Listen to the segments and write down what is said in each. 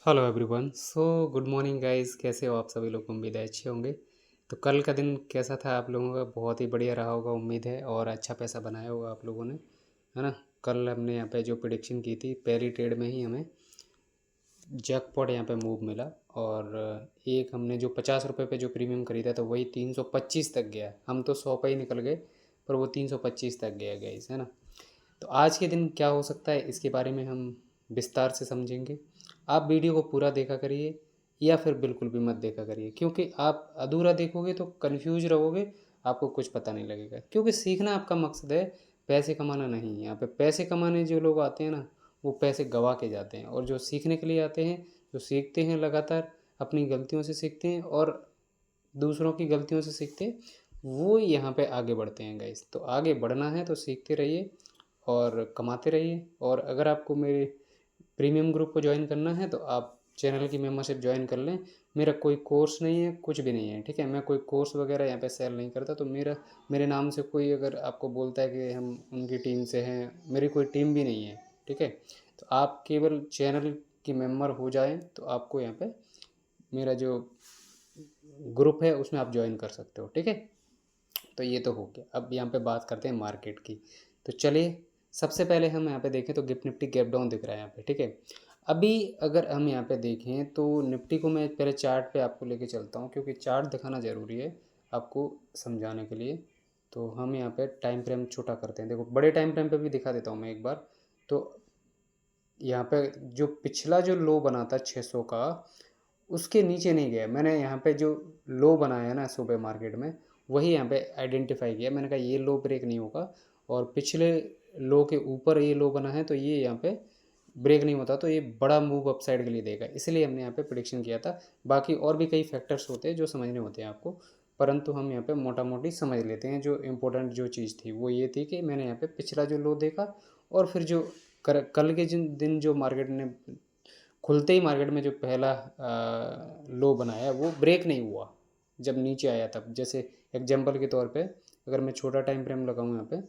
Hello everyone. Good morning guys, कैसे हो आप सभी लोग? उम्मीद है अच्छे होंगे। तो कल का दिन कैसा था आप लोगों का? बहुत ही बढ़िया रहा होगा उम्मीद है, और अच्छा पैसा बनाया होगा आप लोगों ने, है ना। कल हमने यहाँ पे जो प्रिडिक्शन की थी, पहली ट्रेड में ही हमें जैकपॉट यहाँ पे मूव मिला। और एक हमने जो 50 रुपये पे जो प्रीमियम खरीदा था वही 325 तक गया। हम तो 100 पे ही निकल गए, पर वो 325 तक गया गाइस, है ना। तो आज के दिन क्या हो सकता है, इसके बारे में हम विस्तार से समझेंगे। आप वीडियो को पूरा देखा करिए, या फिर बिल्कुल भी मत देखा करिए, क्योंकि आप अधूरा देखोगे तो कंफ्यूज रहोगे, आपको कुछ पता नहीं लगेगा। क्योंकि सीखना आपका मकसद है, पैसे कमाना नहीं। यहाँ पे पैसे कमाने जो लोग आते हैं ना, वो पैसे गवा के जाते हैं। और जो सीखने के लिए आते हैं, जो सीखते हैं लगातार, अपनी गलतियों से सीखते हैं और दूसरों की गलतियों से सीखते हैं, वो यहाँ पे आगे बढ़ते हैं गाइस। तो आगे बढ़ना है तो सीखते रहिए और कमाते रहिए। और अगर आपको मेरे प्रीमियम ग्रुप को ज्वाइन करना है तो आप चैनल की मेंबरशिप ज्वाइन कर लें। मेरा कोई कोर्स नहीं है, कुछ भी नहीं है, ठीक है। मैं कोई कोर्स वगैरह यहाँ पे सेल नहीं करता। तो मेरे नाम से कोई अगर आपको बोलता है कि हम उनकी टीम से हैं, मेरी कोई टीम भी नहीं है, ठीक है। तो आप केवल चैनल की मेंबर हो जाएं तो आपको यहाँ पे मेरा जो ग्रुप है उसमें आप ज्वाइन कर सकते हो, ठीक है। तो ये तो हो गया। अब यहाँ पे बात करते हैं मार्केट की। तो चलिए, सबसे पहले हम यहाँ पे देखें तो गिफ्ट निफ्टी गैप डाउन दिख रहा है यहाँ पे, ठीक है। अभी अगर हम यहाँ पे देखें तो निफ्टी को मैं पहले चार्ट पे आपको लेके चलता हूँ, क्योंकि चार्ट दिखाना ज़रूरी है आपको समझाने के लिए। तो हम यहाँ पे टाइम फ्रेम छोटा करते हैं। देखो, बड़े टाइम फ्रेम पे भी दिखा देता हूँ मैं एक बार। तो यहाँ पे जो पिछला जो लो बना था 600 का, उसके नीचे नहीं गया। मैंने यहाँ पे जो लो बनाया है ना सुबह मार्केट में, वही यहाँ पे आइडेंटिफाई किया। मैंने कहा ये लो ब्रेक नहीं होगा, और पिछले लो के ऊपर ये लो बना है, तो ये यहाँ पे ब्रेक नहीं होता तो ये बड़ा मूव अपसाइड के लिए देगा। इसलिए हमने यहाँ पे प्रिडिक्शन किया था। बाकी और भी कई फैक्टर्स होते हैं जो समझने होते हैं आपको, परंतु हम यहाँ पे मोटा मोटी समझ लेते हैं। जो इम्पोर्टेंट जो चीज़ थी वो ये थी कि मैंने यहाँ पे पिछला जो लो देखा, और फिर जो कल के जिन दिन जो मार्केट ने खुलते ही मार्केट में जो पहला लो बनाया वो ब्रेक नहीं हुआ जब नीचे आया। तब जैसे एग्जांपल के तौर पे अगर मैं छोटा टाइम फ्रेम लगाऊं यहाँ पे,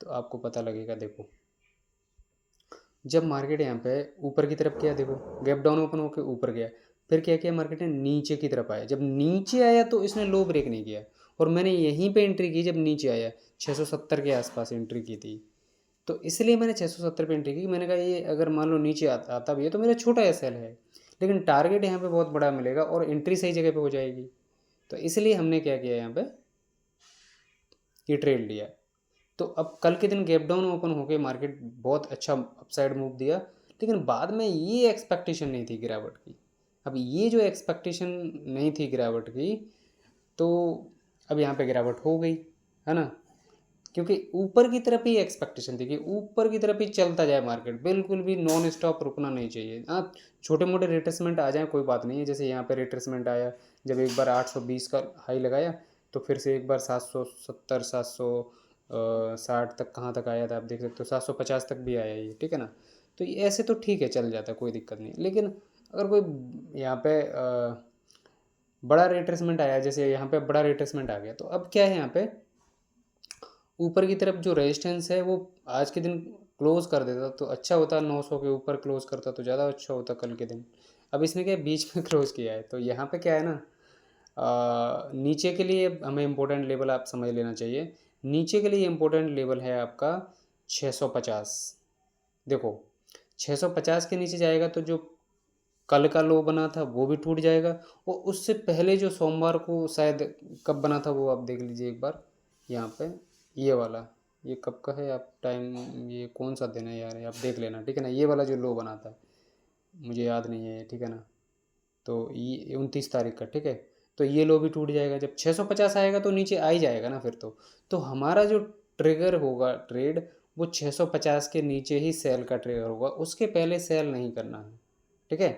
तो आपको पता लगेगा। देखो, जब मार्केट यहाँ पे ऊपर की तरफ गया, देखो गैप डाउन ओपन होकर ऊपर गया, फिर क्या किया मार्केट ने, नीचे की तरफ आया। जब नीचे आया तो इसने लो ब्रेक नहीं किया, और मैंने यहीं पे एंट्री की जब नीचे आया, 670 के आसपास एंट्री की थी। तो इसलिए मैंने 670 पे एंट्री की। मैंने कहा ये अगर मान लो नीचे आता भी है तो मेरा छोटा एस एल है, लेकिन टारगेट यहाँ पे बहुत बड़ा मिलेगा और एंट्री सही जगह पे हो जाएगी। तो इसलिए हमने क्या किया, यहाँ पे ये ट्रेड लिया। तो अब कल के दिन गैप डाउन ओपन होके मार्केट बहुत अच्छा अपसाइड मूव दिया, लेकिन बाद में ये एक्सपेक्टेशन नहीं थी गिरावट की। अब ये जो एक्सपेक्टेशन नहीं थी गिरावट की, तो अब यहाँ पे गिरावट हो गई, है ना। क्योंकि ऊपर की तरफ ही एक्सपेक्टेशन थी कि ऊपर की तरफ ही चलता जाए मार्केट, बिल्कुल भी नॉन स्टॉप रुकना नहीं चाहिए। हाँ, छोटे मोटे रिट्रेसमेंट आ जाए कोई बात नहीं है। जैसे यहाँ पे रिट्रेसमेंट आया, जब एक बार 820 का हाई लगाया, तो फिर से एक बार 770 760 तक कहाँ तक आया था आप देख सकते हो, 750 तक भी आया ये, ठीक है ना। तो ये ऐसे तो ठीक है, चल जाता है, कोई दिक्कत नहीं। लेकिन अगर कोई यहाँ पे बड़ा रिट्रेसमेंट आया, जैसे यहाँ पे बड़ा रिट्रेसमेंट आ गया, तो अब क्या है, यहाँ पे ऊपर की तरफ जो रेजिस्टेंस है वो आज के दिन क्लोज कर देता तो अच्छा होता, 900 के ऊपर क्लोज करता तो ज़्यादा अच्छा होता कल के दिन। अब इसने क्या बीच में क्लोज किया है, तो यहाँ पे क्या है ना, नीचे के लिए हमें इम्पोर्टेंट लेवल आप समझ लेना चाहिए। नीचे के लिए इम्पोर्टेंट लेवल है आपका 650। देखो, 650 के नीचे जाएगा तो जो कल का लो बना था वो भी टूट जाएगा, और उससे पहले जो सोमवार को शायद कब बना था वो आप देख लीजिए एक बार। यहाँ पे ये वाला, ये कब का है आप टाइम, ये कौन सा दिन है यार, ये आप देख लेना, ठीक है ना। ये वाला जो लो बना था, मुझे याद नहीं है, ठीक है ना। तो ये 29 तारीख का, ठीक है। तो ये लो भी टूट जाएगा, जब 650 आएगा तो नीचे आ ही जाएगा ना फिर तो हमारा जो ट्रिगर होगा ट्रेड, वो 650 के नीचे ही सेल का ट्रिगर होगा, उसके पहले सेल नहीं करना है, ठीक है।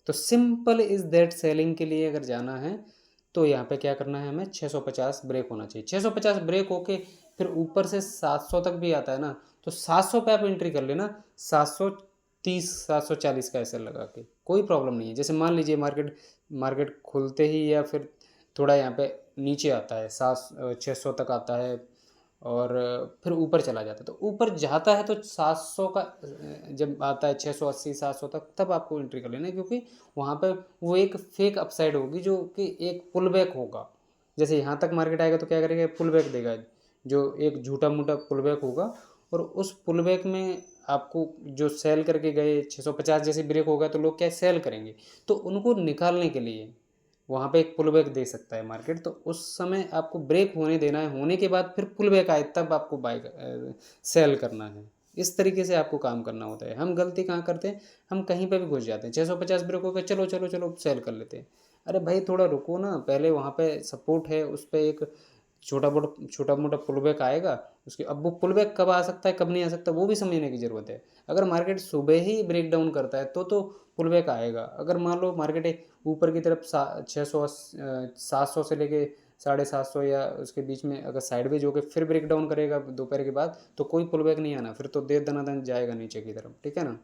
तो सिंपल इज़ दैट, सेलिंग के लिए अगर जाना है तो यहाँ पे क्या करना है, हमें 650 ब्रेक होना चाहिए। 650 ब्रेक होके फिर ऊपर से 700 तक भी आता है ना, तो 700 पे आप एंट्री कर लेना। 730 740 का ऐसे लगा के कोई प्रॉब्लम नहीं है। जैसे मान लीजिए मार्केट मार्केट खुलते ही या फिर थोड़ा यहाँ पे नीचे आता है, 600 तक आता है, और फिर ऊपर चला जाता है। तो ऊपर जाता है तो 700 का जब आता है 680 700 तक, तब आपको एंट्री कर लेना है, क्योंकि वहाँ पे वो एक फेक अपसाइड होगी जो कि एक पुल बैक होगा। जैसे यहाँ तक मार्केट आएगा तो क्या करेगा, पुल बैक देगा, जो एक झूठा मूठा पुल बैक होगा। और उस पुल बैक में आपको जो सेल करके गए 650 जैसे ब्रेक होगा तो लोग क्या सेल करेंगे, तो उनको निकालने के लिए वहाँ पे एक पुल बैक दे सकता है मार्केट। तो उस समय आपको ब्रेक होने देना है, होने के बाद फिर पुल बैक आए तब आपको बाय सेल करना है। इस तरीके से आपको काम करना होता है। हम गलती कहाँ करते हैं, हम कहीं पे भी घुस जाते हैं, 650 ब्रेक हो गया, चलो चलो चलो सेल कर लेते हैं। अरे भाई थोड़ा रुको ना, पहले वहाँ पे सपोर्ट है, उस पर एक छोटा मोटा पुल बैक आएगा। उसके अब वो पुल बैक कब आ सकता है कब नहीं आ सकता वो भी समझने की ज़रूरत है। अगर मार्केट सुबह ही ब्रेक डाउन करता है तो पुल बैक आएगा। अगर मान लो मार्केट ऊपर की तरफ 600 700 से लेके 750 या उसके बीच में अगर साइडवेज होकर फिर ब्रेक डाउन करेगा दोपहर के बाद, तो कोई पुल बैक नहीं आना, फिर तो देर दनादन जाएगा नीचे की तरफ, ठीक है ना।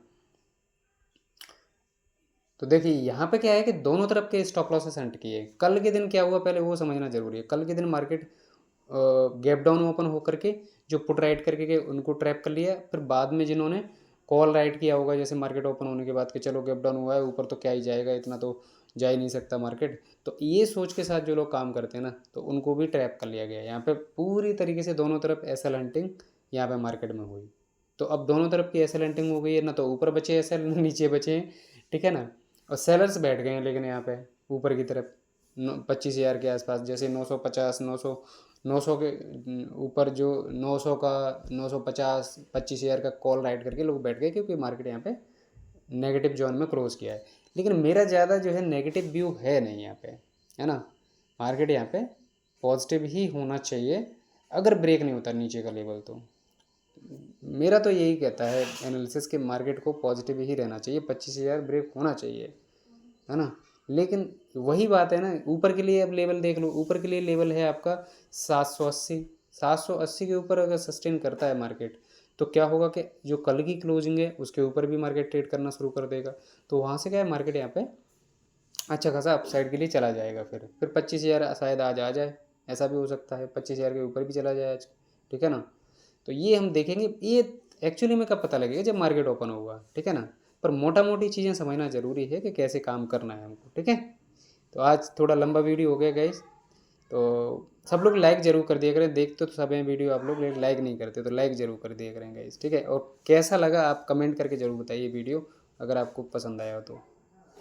तो देखिए यहाँ पे क्या है कि दोनों तरफ के स्टॉप लॉसेस सेट किए। कल के दिन क्या हुआ पहले वो समझना जरूरी है। कल के दिन मार्केट गैप डाउन ओपन होकर के जो पुट राइट करके गए उनको ट्रैप कर लिया, फिर बाद में जिन्होंने कॉल राइट किया होगा जैसे मार्केट ओपन होने के बाद कि चलो गैप डाउन हुआ है ऊपर तो क्या ही जाएगा, इतना तो जा ही नहीं सकता मार्केट, तो ये सोच के साथ जो लोग काम करते हैं ना तो उनको भी ट्रैप कर लिया गया। यहाँ पे पूरी तरीके से दोनों तरफ एसएल हंटिंग यहाँ पे मार्केट में हुई। तो अब दोनों तरफ की एसएल हंटिंग हो गई है ना, तो ऊपर बचे एसएल ना नीचे बचे हैं, ठीक है ना। और सेलर्स बैठ गए हैं लेकिन यहाँ पे ऊपर की तरफ 25,000 के आसपास, जैसे 950 900 के ऊपर जो 900 का 950 25,000 का कॉल राइट करके लोग बैठ गए, क्योंकि मार्केट यहाँ पे नेगेटिव जोन में क्लोज किया है। लेकिन मेरा ज़्यादा जो है नेगेटिव व्यू है नहीं यहाँ पे, है ना। मार्केट यहाँ पे पॉजिटिव ही होना चाहिए अगर ब्रेक नहीं होता नीचे का लेवल। तो मेरा तो यही कहता है एनालिसिस के मार्केट को पॉजिटिव ही रहना चाहिए, 25,000 ब्रेक होना चाहिए, है ना। लेकिन वही बात है ना, ऊपर के लिए अब लेवल देख लो, ऊपर के लिए लेवल है आपका 780। 780 के ऊपर अगर सस्टेन करता है मार्केट तो क्या होगा कि जो कल की क्लोजिंग है उसके ऊपर भी मार्केट ट्रेड करना शुरू कर देगा। तो वहाँ से क्या है, मार्केट यहाँ पे अच्छा खासा अपसाइड के लिए चला जाएगा। फिर 25,000 शायद आज आ जाए, ऐसा भी हो सकता है 25,000 के ऊपर भी चला जाए आज, ठीक है ना। तो ये हम देखेंगे, ये एक्चुअली में कब पता लगेगा, जब मार्केट ओपन होगा, ठीक है ना। पर मोटा मोटी चीज़ें समझना ज़रूरी है कि कैसे काम करना है हमको, ठीक है। तो आज थोड़ा लंबा वीडियो हो गया गाइस, तो सब लोग लाइक ज़रूर कर दिया करें। देख तो सब हैं वीडियो आप लोग, लेकिन लाइक नहीं करते, तो लाइक ज़रूर कर दिया करें गाइस, ठीक है। और कैसा लगा आप कमेंट करके ज़रूर बताइए वीडियो, अगर आपको पसंद आया हो तो।